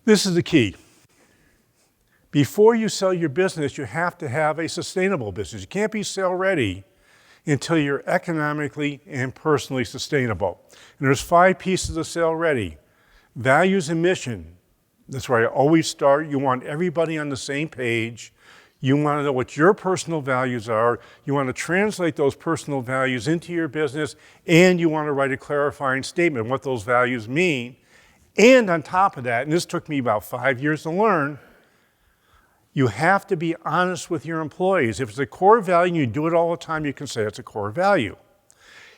This is the key. Before you sell your business, you have to have a sustainable business. You can't be sale ready until you're economically and personally sustainable. And there's 5 pieces of sale ready. Values and mission. That's where I always start. You want everybody on the same page. You want to know what your personal values are. You want to translate those personal values into your business, and you want to write a clarifying statement, what those values mean. And on top of that, and this took me about 5 years to learn, you have to be honest with your employees. If it's a core value and you do it all the time, you can say it's a core value.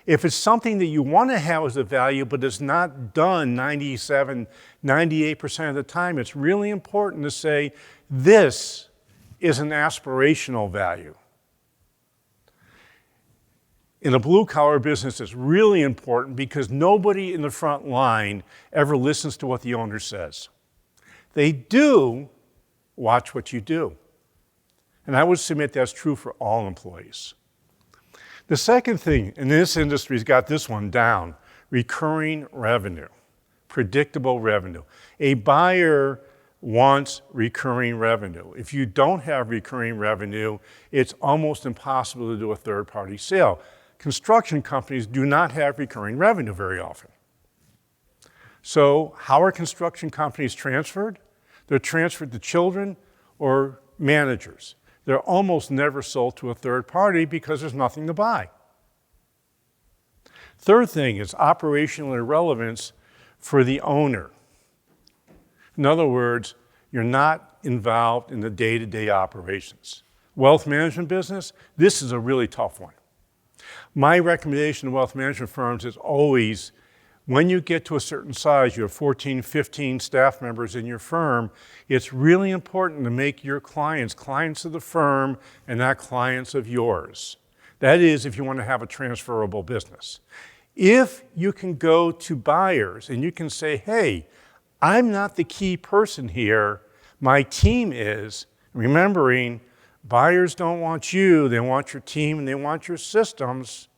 If it's something that you want to have as a value, but it's not done 97, 98% of the time, it's really important to say, this is an aspirational value. In a blue-collar business, it's really important because nobody in the front line ever listens to what the owner says. They do watch what you do. And I would submit that's true for all employees. The second thing, and this industry's got this one down, recurring revenue, predictable revenue. A buyer wants recurring revenue. If you don't have recurring revenue, it's almost impossible to do a third-party sale. Construction companies do not have recurring revenue very often. So how are construction companies transferred? They're transferred to children or managers. They're almost never sold to a third party because there's nothing to buy. Third thing is operational irrelevance for the owner. In other words, you're not involved in the day-to-day operations. Wealth management business, this is a really tough one. My recommendation to wealth management firms is always, when you get to a certain size, you have 14, 15 staff members in your firm, it's really important to make your clients clients of the firm and not clients of yours. That is, if you want to have a transferable business. If you can go to buyers and you can say, hey, I'm not the key person here, my team is, remembering buyers don't want you, they want your team and they want your systems,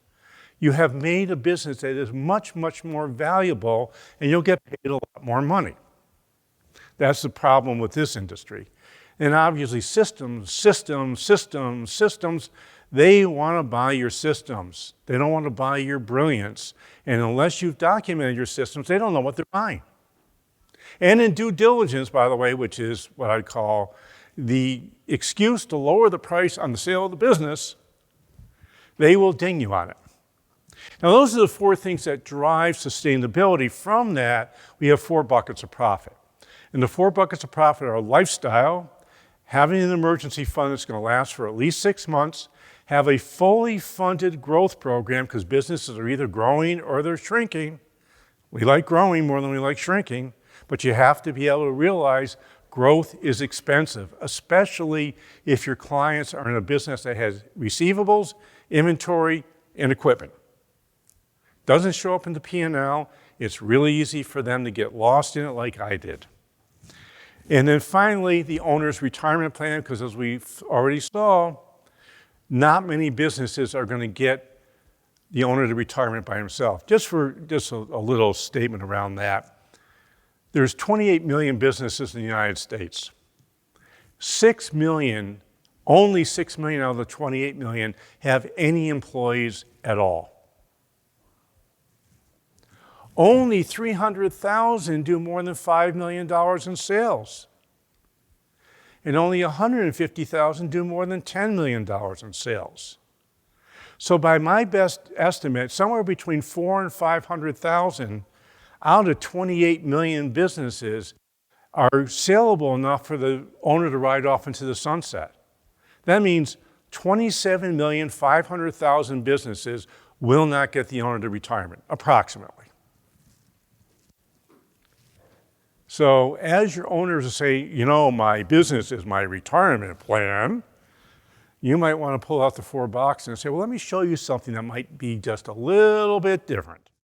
you have made a business that is much, much more valuable and you'll get paid a lot more money. That's the problem with this industry. And obviously systems, they want to buy your systems. They don't want to buy your brilliance. And unless you've documented your systems, they don't know what they're buying. And in due diligence, by the way, which is what I call the excuse to lower the price on the sale of the business, they will ding you on it. Now, those are the 4 things that drive sustainability. From that, we have 4 buckets of profit. And the 4 buckets of profit are lifestyle, having an emergency fund that's going to last for at least 6 months, have a fully funded growth program because businesses are either growing or they're shrinking. We like growing more than we like shrinking, but you have to be able to realize growth is expensive, especially if your clients are in a business that has receivables, inventory, and equipment. Doesn't show up in the P&L. It's really easy for them to get lost in it like I did. And then finally, the owner's retirement plan, because as we already saw, not many businesses are going to get the owner to retirement by himself. Just a little statement around that. There's 28 million businesses in the United States. 6 million, only 6 million out of the 28 million have any employees at all. Only 300,000 do more than $5 million in sales. And only 150,000 do more than $10 million in sales. So by my best estimate, somewhere between 400,000 and 500,000 out of 28 million businesses are saleable enough for the owner to ride off into the sunset. That means 27,500,000 businesses will not get the owner to retirement, approximately. So as your owners say, you know, my business is my retirement plan, you might want to pull out the 4 boxes and say, well, let me show you something that might be just a little bit different.